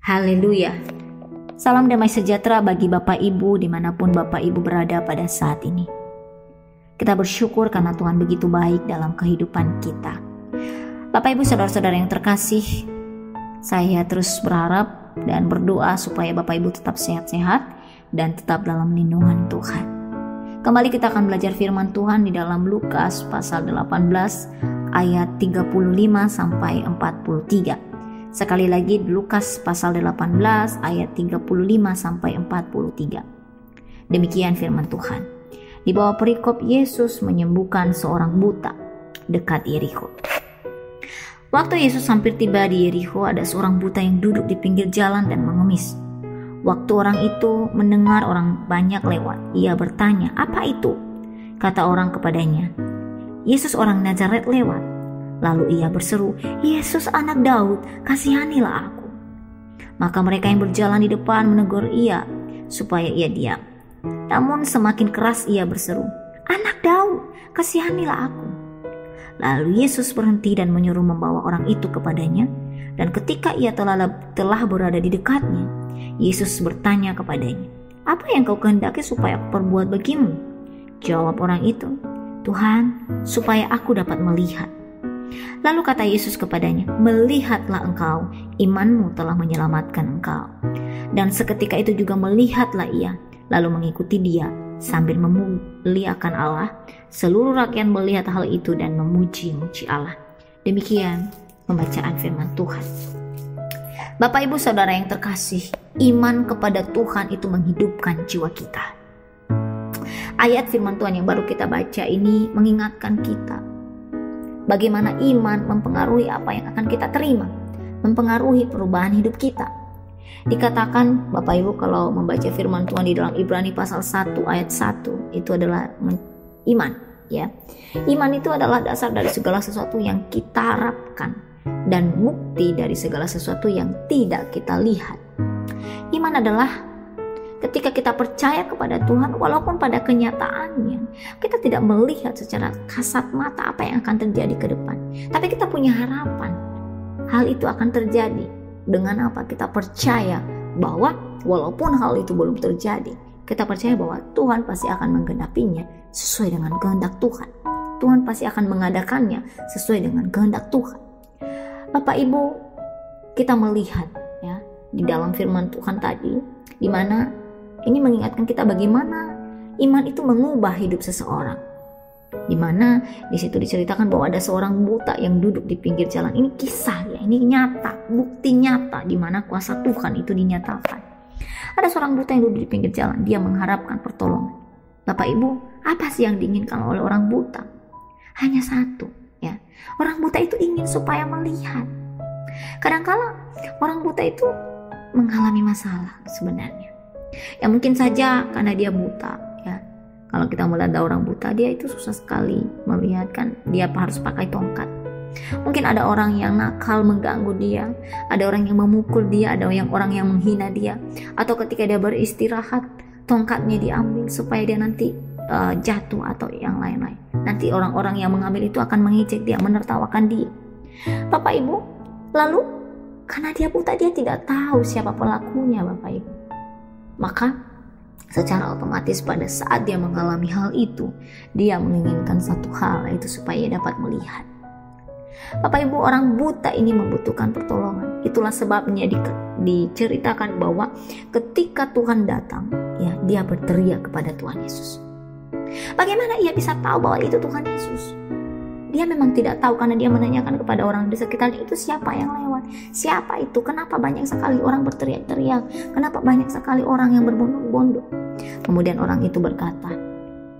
Haleluya. Salam damai sejahtera bagi Bapak Ibu dimanapun Bapak Ibu berada pada saat ini. Kita bersyukur karena Tuhan begitu baik dalam kehidupan kita. Bapak Ibu saudara-saudara yang terkasih, saya terus berharap dan berdoa supaya Bapak Ibu tetap sehat-sehat dan tetap dalam lindungan Tuhan. Kembali kita akan belajar firman Tuhan di dalam Lukas pasal 18 ayat 35 sampai 43. Sekali lagi Lukas pasal 18 ayat 35 sampai 43. Demikian firman Tuhan. Di bawah perikop Yesus menyembuhkan seorang buta dekat Yerikho. Waktu Yesus hampir tiba di Yerikho, ada seorang buta yang duduk di pinggir jalan dan mengemis. Waktu orang itu mendengar orang banyak lewat, ia bertanya, "Apa itu?" Kata orang kepadanya, "Yesus orang Nazaret lewat." Lalu ia berseru, "Yesus anak Daud, kasihanilah aku." Maka mereka yang berjalan di depan menegur ia supaya ia diam. Namun semakin keras ia berseru, "Anak Daud, kasihanilah aku." Lalu Yesus berhenti dan menyuruh membawa orang itu kepadanya. Dan ketika ia telah berada di dekatnya, Yesus bertanya kepadanya, "Apa yang kau kehendaki supaya aku perbuat bagimu?" Jawab orang itu, "Tuhan, supaya aku dapat melihat." Lalu kata Yesus kepadanya, "Melihatlah engkau, imanmu telah menyelamatkan engkau." Dan seketika itu juga melihatlah ia, lalu mengikuti dia sambil memuliakan Allah. Seluruh rakyat melihat hal itu dan memuji-muji Allah. Demikian pembacaan firman Tuhan. Bapak Ibu Saudara yang terkasih, iman kepada Tuhan itu menghidupkan jiwa kita. Ayat firman Tuhan yang baru kita baca ini mengingatkan kita bagaimana iman mempengaruhi apa yang akan kita terima, mempengaruhi perubahan hidup kita. Dikatakan Bapak Ibu kalau membaca firman Tuhan di dalam Ibrani pasal 1 ayat 1, itu adalah iman, ya. Iman itu adalah dasar dari segala sesuatu yang kita harapkan dan bukti dari segala sesuatu yang tidak kita lihat. Iman adalah ketika kita percaya kepada Tuhan, walaupun pada kenyataannya kita tidak melihat secara kasat mata apa yang akan terjadi ke depan, tapi kita punya harapan hal itu akan terjadi. Dengan apa? Kita percaya bahwa walaupun hal itu belum terjadi, kita percaya bahwa Tuhan pasti akan menggenapinya sesuai dengan kehendak Tuhan. Tuhan pasti akan mengadakannya sesuai dengan kehendak Tuhan. Bapak Ibu, kita melihat ya di dalam firman Tuhan tadi, di mana ini mengingatkan kita bagaimana iman itu mengubah hidup seseorang. Di mana di situ diceritakan bahwa ada seorang buta yang duduk di pinggir jalan. Ini kisah ya, ini nyata, bukti nyata di mana kuasa Tuhan itu dinyatakan. Ada seorang buta yang duduk di pinggir jalan, dia mengharapkan pertolongan. Bapak Ibu, apa sih yang diinginkan oleh orang buta? Hanya satu, ya. Orang buta itu ingin supaya melihat. Kadang-kala orang buta itu mengalami masalah sebenarnya. Ya mungkin saja karena dia buta, ya. Kalau kita melihat orang buta, dia itu susah sekali melihat kan, dia harus pakai tongkat. Mungkin ada orang yang nakal mengganggu dia, ada orang yang memukul dia, ada orang yang menghina dia, atau ketika dia beristirahat, tongkatnya diambil supaya dia nanti jatuh atau yang lain-lain. Nanti orang-orang yang mengambil itu akan mengejek dia, menertawakan dia. Bapak Ibu, lalu karena dia buta, dia tidak tahu siapa pelakunya, Bapak Ibu. Maka secara otomatis pada saat dia mengalami hal itu, dia menginginkan satu hal, yaitu supaya ia dapat melihat. Bapak Ibu, orang buta ini membutuhkan pertolongan. Itulah sebabnya diceritakan bahwa ketika Tuhan datang, ya, dia berteriak kepada Tuhan Yesus. Bagaimana ia bisa tahu bahwa itu Tuhan Yesus? Dia memang tidak tahu karena dia menanyakan kepada orang di sekitarnya, itu siapa yang lewat? Siapa itu? Kenapa banyak sekali orang berteriak-teriak? Kenapa banyak sekali orang yang berbondong-bondong? Kemudian orang itu berkata,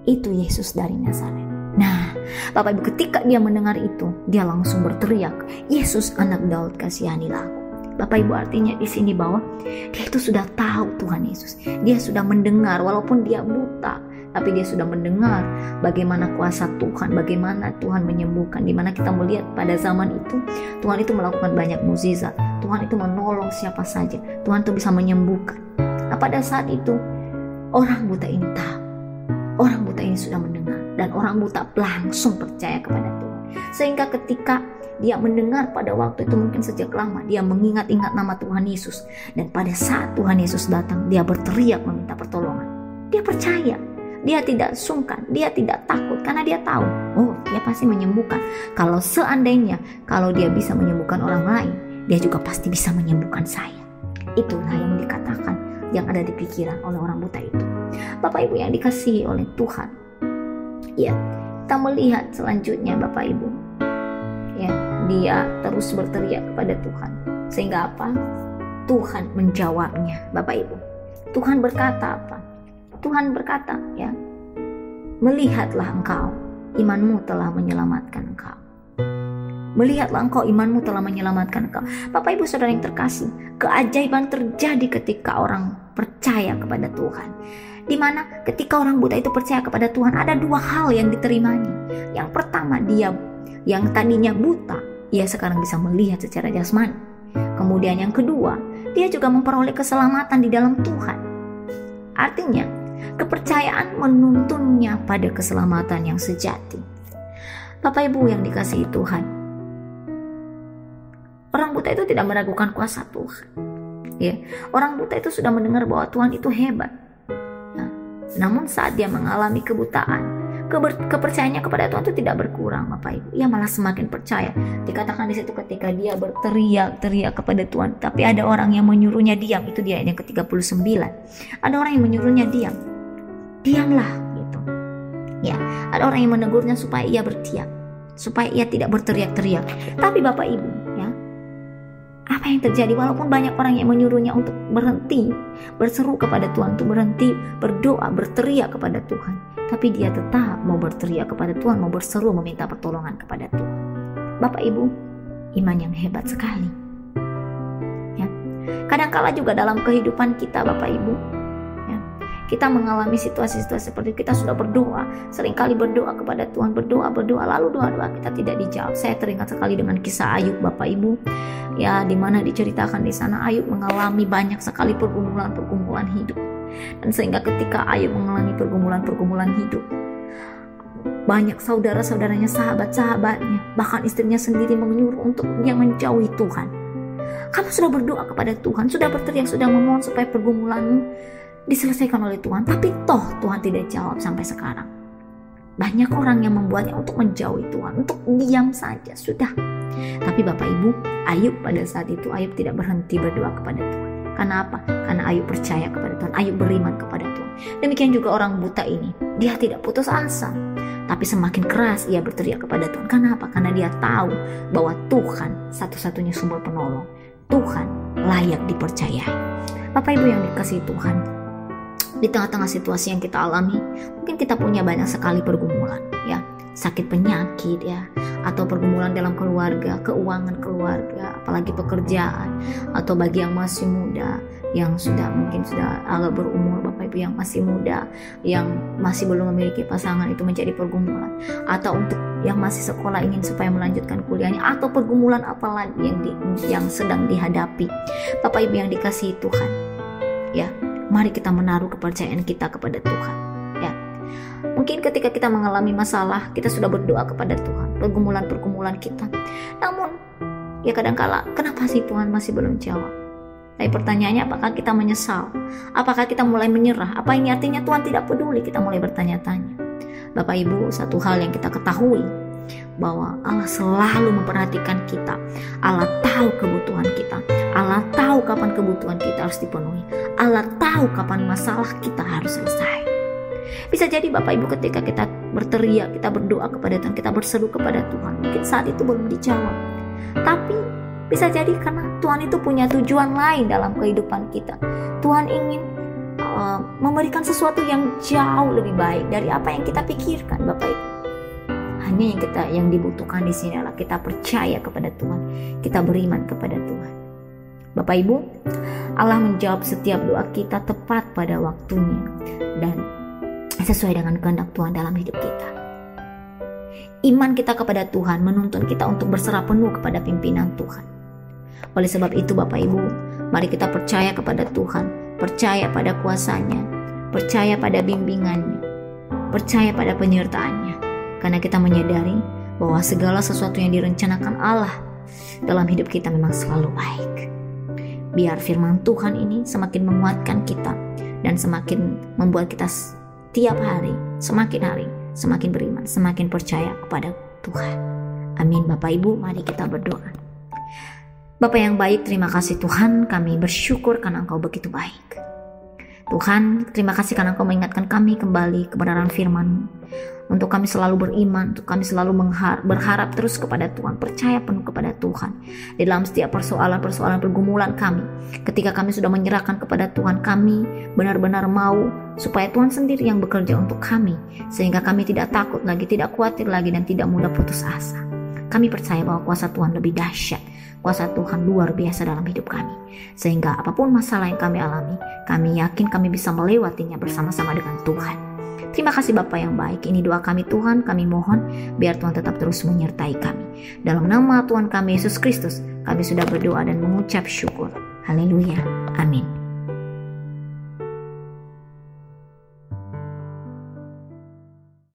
"Itu Yesus dari Nazaret." Nah, Bapak Ibu, ketika dia mendengar itu, dia langsung berteriak, "Yesus anak Daud, kasihanilah aku." Bapak Ibu, artinya di sini bahwa dia itu sudah tahu Tuhan Yesus. Dia sudah mendengar walaupun dia buta, tapi dia sudah mendengar bagaimana kuasa Tuhan, bagaimana Tuhan menyembuhkan. Di mana kita melihat pada zaman itu, Tuhan itu melakukan banyak mukjizat. Tuhan itu menolong siapa saja. Tuhan itu bisa menyembuhkan. Nah, pada saat itu, orang buta ini tahu. Orang buta ini sudah mendengar. Dan orang buta langsung percaya kepada Tuhan. Sehingga ketika Dia mendengar pada waktu itu mungkin sejak lama. Dia mengingat-ingat nama Tuhan Yesus. Dan pada saat Tuhan Yesus datang, dia berteriak meminta pertolongan. Dia percaya. Dia tidak sungkan, dia tidak takut karena dia tahu, oh dia pasti menyembuhkan. Kalau seandainya, kalau dia bisa menyembuhkan orang lain, dia juga pasti bisa menyembuhkan saya. Itulah yang dikatakan, yang ada di pikiran oleh orang buta itu. Bapak Ibu yang dikasihi oleh Tuhan, ya, kita melihat selanjutnya Bapak Ibu, ya, dia terus berteriak kepada Tuhan. Sehingga apa? Tuhan menjawabnya, Bapak Ibu. Tuhan berkata apa? Tuhan berkata, ya, melihatlah engkau, imanmu telah menyelamatkan engkau. Melihatlah engkau, imanmu telah menyelamatkan engkau. Bapak Ibu Saudara yang terkasih, keajaiban terjadi ketika orang percaya kepada Tuhan. Di mana ketika orang buta itu percaya kepada Tuhan, ada dua hal yang diterimanya. Yang pertama, dia yang tadinya buta, ia sekarang bisa melihat secara jasmani. Kemudian yang kedua, dia juga memperoleh keselamatan di dalam Tuhan. Artinya, kepercayaan menuntunnya pada keselamatan yang sejati. Bapak Ibu yang dikasihi Tuhan, orang buta itu tidak meragukan kuasa Tuhan. Ya, orang buta itu sudah mendengar bahwa Tuhan itu hebat. Nah, namun saat dia mengalami kebutaan, kepercayaannya kepada Tuhan itu tidak berkurang, Bapak Ibu. Ia malah semakin percaya. Dikatakan di situ ketika dia berteriak-teriak kepada Tuhan, tapi ada orang yang menyuruhnya diam. Itu dia yang ke-39. Ada orang yang menyuruhnya diam. Diamlah gitu. Ya, ada orang yang menegurnya supaya ia berdiam, supaya ia tidak berteriak-teriak. Tapi Bapak Ibu, ya, apa yang terjadi? Walaupun banyak orang yang menyuruhnya untuk berhenti berseru kepada Tuhan, untuk berhenti berdoa, berteriak kepada Tuhan, tapi dia tetap mau berteriak kepada Tuhan, mau berseru meminta pertolongan kepada Tuhan. Bapak Ibu, iman yang hebat sekali. Ya, kadangkala juga dalam kehidupan kita, Bapak Ibu, ya, kita mengalami situasi-situasi seperti kita sudah berdoa, seringkali berdoa kepada Tuhan, berdoa, lalu doa-doa kita tidak dijawab. Saya teringat sekali dengan kisah Ayub, Bapak Ibu, ya, di mana diceritakan di sana Ayub mengalami banyak sekali pergumulan hidup. Dan sehingga ketika Ayub mengalami pergumulan hidup, banyak saudara-saudaranya, sahabat-sahabatnya, bahkan istrinya sendiri menyuruh untuk dia menjauhi Tuhan. Kamu sudah berdoa kepada Tuhan, sudah berteriak, sudah memohon supaya pergumulanmu diselesaikan oleh Tuhan, tapi toh Tuhan tidak jawab sampai sekarang. Banyak orang yang membuatnya untuk menjauhi Tuhan, untuk diam saja, sudah. Tapi Bapak Ibu, Ayub pada saat itu, Ayub tidak berhenti berdoa kepada Tuhan. Karena apa? Karena Ayub percaya kepada Tuhan, Ayub beriman kepada Tuhan. Demikian juga orang buta ini, dia tidak putus asa, tapi semakin keras ia berteriak kepada Tuhan. Karena apa? Karena dia tahu bahwa Tuhan satu-satunya sumber penolong. Tuhan layak dipercayai. Bapak Ibu yang dikasihi Tuhan, di tengah-tengah situasi yang kita alami, mungkin kita punya banyak sekali pergumulan, ya, sakit penyakit, ya, atau pergumulan dalam keluarga, keuangan keluarga, apalagi pekerjaan, atau bagi yang masih muda, yang mungkin sudah agak berumur, Bapak Ibu yang masih muda, yang masih belum memiliki pasangan, itu menjadi pergumulan. Atau untuk yang masih sekolah ingin supaya melanjutkan kuliahnya, atau pergumulan apalagi yang sedang dihadapi. Bapak Ibu yang dikasihi Tuhan, ya, mari kita menaruh kepercayaan kita kepada Tuhan. Ya, mungkin ketika kita mengalami masalah, kita sudah berdoa kepada Tuhan, pergumulan kita. Namun, ya kadangkala, kenapa sih Tuhan masih belum jawab? Tapi pertanyaannya, apakah kita menyesal? Apakah kita mulai menyerah? Apa ini artinya Tuhan tidak peduli? Kita mulai bertanya-tanya. Bapak Ibu, satu hal yang kita ketahui, bahwa Allah selalu memperhatikan kita. Allah tahu kebutuhan kita. Allah tahu kapan kebutuhan kita harus dipenuhi. Allah tahu kapan masalah kita harus selesai. Bisa jadi Bapak Ibu ketika kita berteriak, kita berdoa kepada Tuhan, kita berseru kepada Tuhan, mungkin saat itu belum dijawab. Tapi bisa jadi karena Tuhan itu punya tujuan lain dalam kehidupan kita. Tuhan ingin memberikan sesuatu yang jauh lebih baik dari apa yang kita pikirkan, Bapak Ibu. Hanya yang dibutuhkan di sini adalah kita percaya kepada Tuhan, kita beriman kepada Tuhan. Bapak Ibu, Allah menjawab setiap doa kita tepat pada waktunya dan sesuai dengan kehendak Tuhan dalam hidup kita. Iman kita kepada Tuhan menuntun kita untuk berserah penuh kepada pimpinan Tuhan. Oleh sebab itu Bapak Ibu, mari kita percaya kepada Tuhan, percaya pada kuasanya, percaya pada bimbingannya, percaya pada penyertaannya. Karena kita menyadari bahwa segala sesuatu yang direncanakan Allah dalam hidup kita memang selalu baik. Biar firman Tuhan ini semakin menguatkan kita dan semakin membuat kita setiap hari semakin beriman, semakin percaya kepada Tuhan. Amin. Bapak Ibu, mari kita berdoa. Bapa yang baik, terima kasih Tuhan, kami bersyukur karena Engkau begitu baik. Tuhan, terima kasih karena Engkau mengingatkan kami kembali kebenaran firman-Mu. Untuk kami selalu beriman, untuk kami selalu berharap terus kepada Tuhan, percaya penuh kepada Tuhan. Di dalam setiap persoalan pergumulan kami, ketika kami sudah menyerahkan kepada Tuhan, kami benar-benar mau supaya Tuhan sendiri yang bekerja untuk kami. Sehingga kami tidak takut lagi, tidak khawatir lagi, dan tidak mudah putus asa. Kami percaya bahwa kuasa Tuhan lebih dahsyat, kuasa Tuhan luar biasa dalam hidup kami. Sehingga apapun masalah yang kami alami, kami yakin kami bisa melewatinya bersama-sama dengan Tuhan. Terima kasih Bapa yang baik. Ini doa kami Tuhan, kami mohon biar Tuhan tetap terus menyertai kami. Dalam nama Tuhan kami Yesus Kristus, kami sudah berdoa dan mengucap syukur. Haleluya. Amin.